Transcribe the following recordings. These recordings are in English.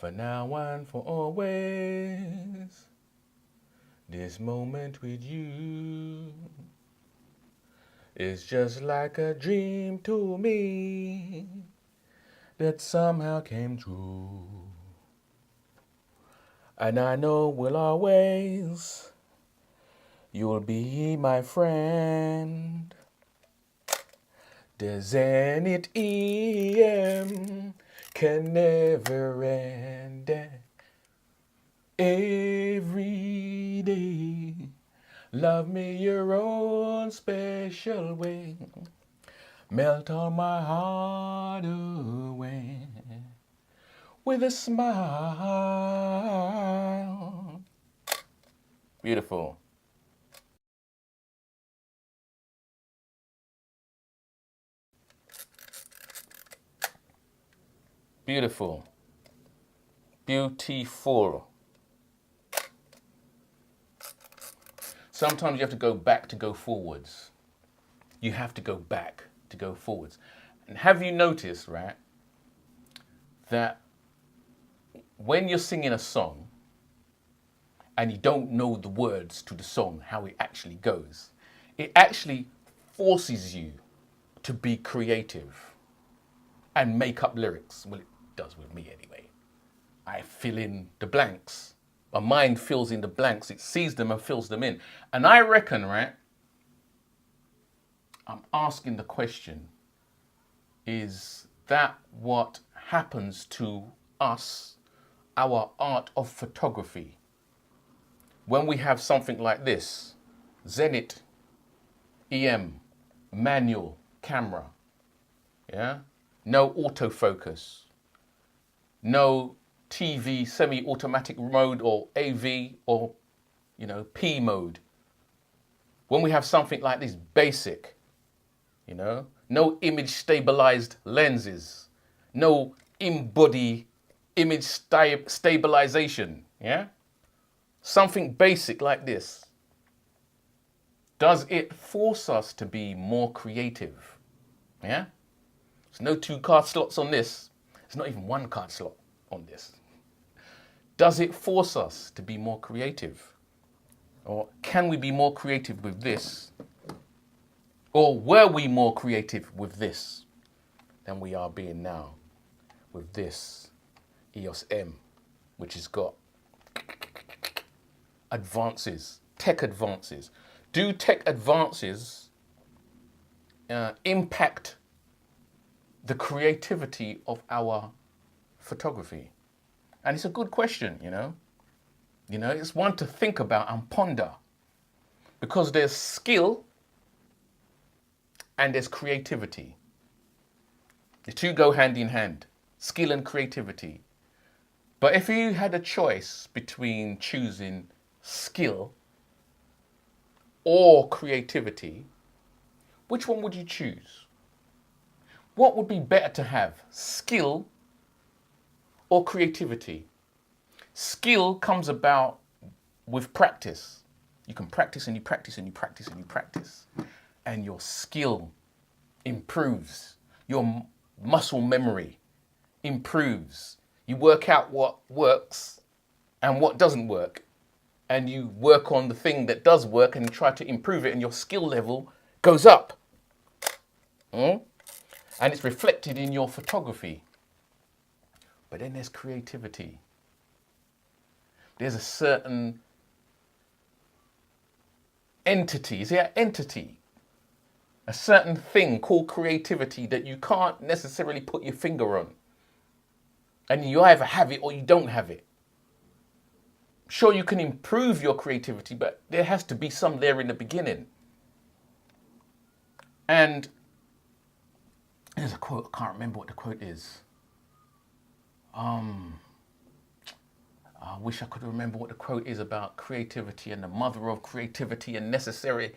for now and for always. This moment with you is just like a dream to me that somehow came true. And I know will always, you'll be my friend. The Zenith EM can never end. Every day, love me your own special way. Melt all my heart away with a smile. Beautiful. Beautiful. Beautiful. Sometimes you have to go back to go forwards. You have to go back to go forwards. And have you noticed, right, that when you're singing a song and you don't know the words to the song, how it actually goes, it actually forces you to be creative and make up lyrics. Well, it does with me anyway. I fill in the blanks. My mind fills in the blanks. It sees them and fills them in. And I reckon, right, I'm asking the question, is that what happens to us, our art of photography, when we have something like this, Zenith EM, manual camera, yeah? No autofocus, no TV semi-automatic mode or AV or, P mode. When we have something like this, basic, no image stabilized lenses, no in-body image stabilization, yeah? Something basic like this. Does it force us to be more creative? Yeah? There's no 2 card slots on this. There's not even 1 card slot on this. Does it force us to be more creative? Or can we be more creative with this? Or were we more creative with this than we are being now with this EOS M, which has got advances, tech advances? Do tech advances impact the creativity of our photography? And it's a good question, it's one to think about and ponder, because there's skill and there's creativity. The two go hand in hand, skill and creativity. But if you had a choice between choosing skill or creativity, which one would you choose? What would be better to have, skill or creativity? Skill comes about with practice. You can practice and you practice and you practice and you practice, and your skill improves. Your muscle memory improves. You work out what works and what doesn't work, and you work on the thing that does work and you try to improve it, and your skill level goes up. And it's reflected in your photography. But then there's creativity. There's a certain entity, a certain thing called creativity that you can't necessarily put your finger on. And you either have it or you don't have it. Sure, you can improve your creativity, but there has to be some there in the beginning. And there's a quote, I can't remember what the quote is. I wish I could remember what the quote is about creativity and the mother of creativity and necessity,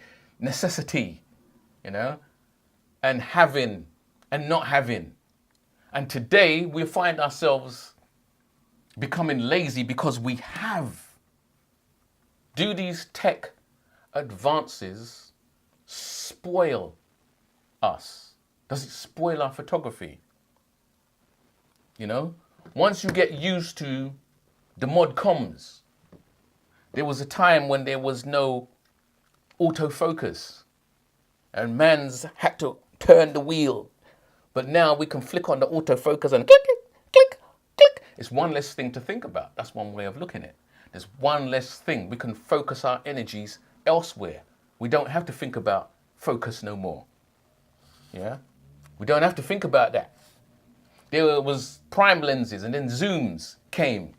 and having and not having. And today we find ourselves becoming lazy because we have. Do these tech advances spoil us? Does it spoil our photography? once you get used to the mod comms, there was a time when there was no autofocus and man's had to turn the wheel. But now we can flick on the autofocus and click, click, click. It's one less thing to think about. That's one way of looking at it. There's one less thing. We can focus our energies elsewhere. We don't have to think about focus no more. Yeah? We don't have to think about that. There was prime lenses and then zooms came.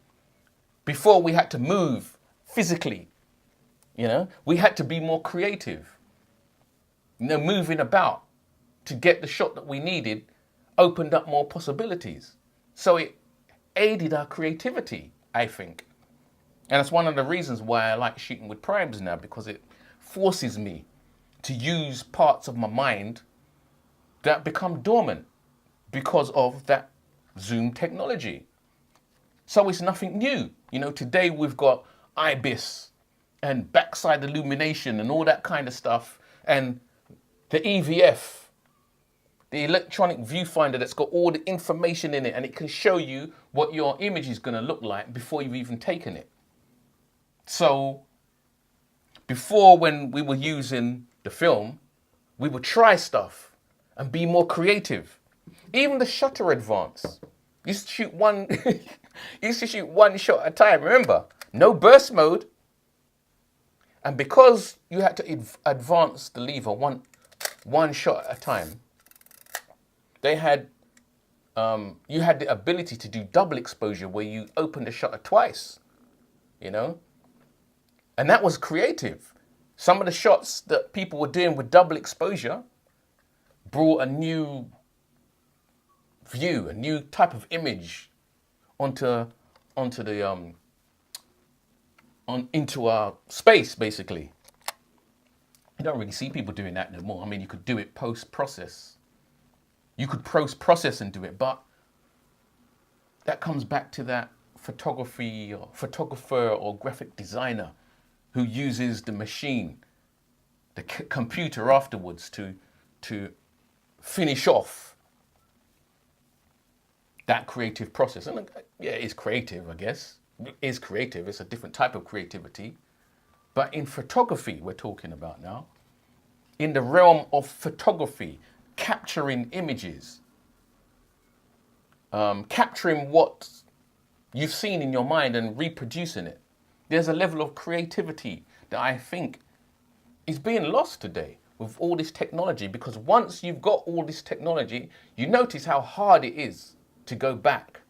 Before we had to move physically, we had to be more creative. Moving about to get the shot that we needed opened up more possibilities. So it aided our creativity, I think. And that's one of the reasons why I like shooting with primes now, because it forces me to use parts of my mind that become dormant because of that zoom technology. So it's nothing new. Today we've got IBIS and backside illumination and all that kind of stuff. And the EVF, the electronic viewfinder that's got all the information in it, and it can show you what your image is going to look like before you've even taken it. So before, when we were using the film, we would try stuff and be more creative. Even the shutter advance. You used to shoot one shot at a time, remember? No burst mode. And because you had to advance the lever one shot at a time, they had you had the ability to do double exposure where you open the shutter twice, and that was creative. Some of the shots that people were doing with double exposure brought a new view, a new type of image into our space, basically. You don't really see people doing that no more. I mean, you could do it post-process. You could post-process and do it, but that comes back to that photographer or graphic designer who uses the machine, the computer afterwards to finish off that creative process. And yeah, it's creative, I guess. It is creative. It's a different type of creativity. But in photography, we're talking about now, in the realm of photography, capturing images, capturing what you've seen in your mind and reproducing it. There's a level of creativity that I think is being lost today with all this technology, because once you've got all this technology, you notice how hard it is to go back.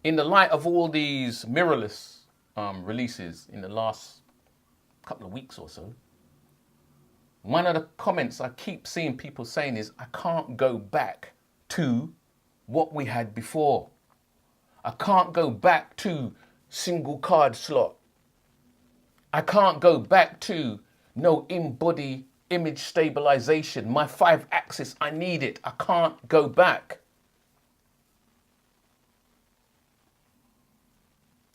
In the light of all these mirrorless releases in the last couple of weeks or so, one of the comments I keep seeing people saying is, I can't go back to what we had before. I can't go back to single card slot. I can't go back to no in-body image stabilization. My 5-axis, I need it. I can't go back.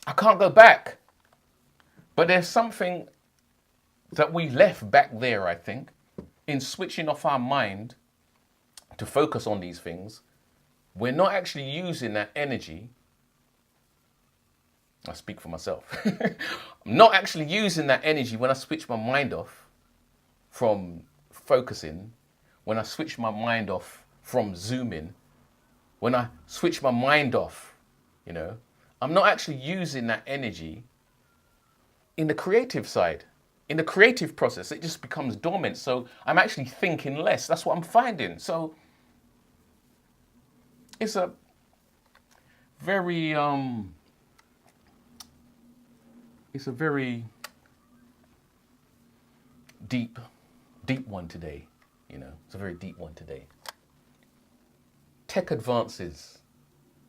I can't go back. But there's something that we left back there, I think, in switching off our mind to focus on these things. We're not actually using that energy. I speak for myself. I'm not actually using that energy when I switch my mind off from focusing, when I switch my mind off from zooming, when I switch my mind off, I'm not actually using that energy in the creative side. In the creative process, it just becomes dormant. So I'm actually thinking less. That's what I'm finding. So it's a very deep one today. It's a very deep one today. Tech advances,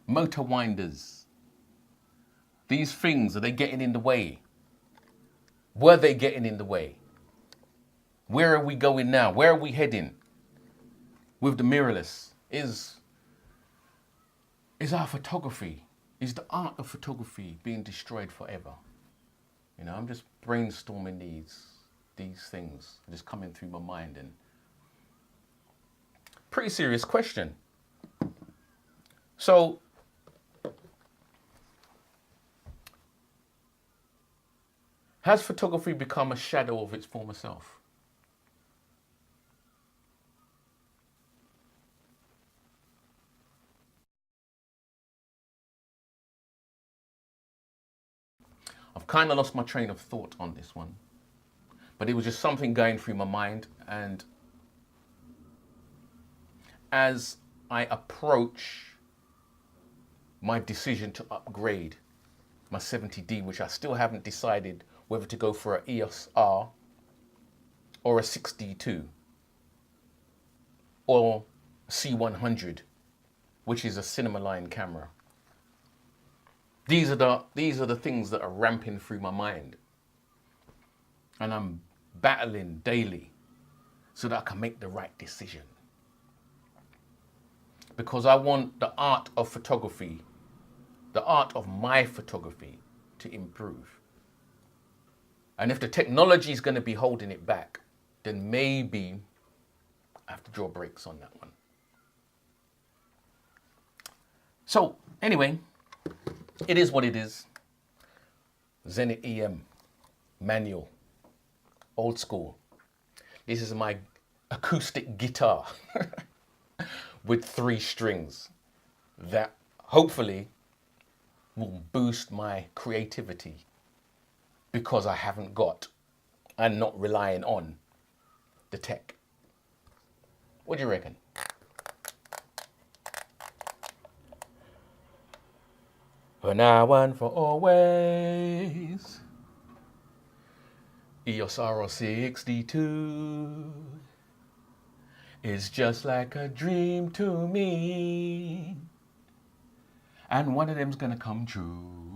motor winders. These things, are they getting in the way? Were they getting in the way? Where are we going now? Where are we heading with the mirrorless? Is our photography, is the art of photography being destroyed forever? I'm just brainstorming these things just coming through my mind, and pretty serious question. So Has photography become a shadow of its former self? I've kind of lost my train of thought on this one, but it was just something going through my mind. And as I approach my decision to upgrade my 70D, which I still haven't decided whether to go for an EOS R or a 6D2 or C100, which is a cinema line camera. These are the things that are ramping through my mind, and I'm battling daily so that I can make the right decision. Because I want the art of photography, the art of my photography, to improve. And if the technology is going to be holding it back, then maybe I have to draw brakes on that one. So anyway, it is what it is. Zenith EM, manual, old school. This is my acoustic guitar with 3 strings that hopefully will boost my creativity, because I haven't got and not relying on the tech. What do you reckon? For now and for always, EOS R 6D2 is just like a dream to me, and one of them's gonna come true.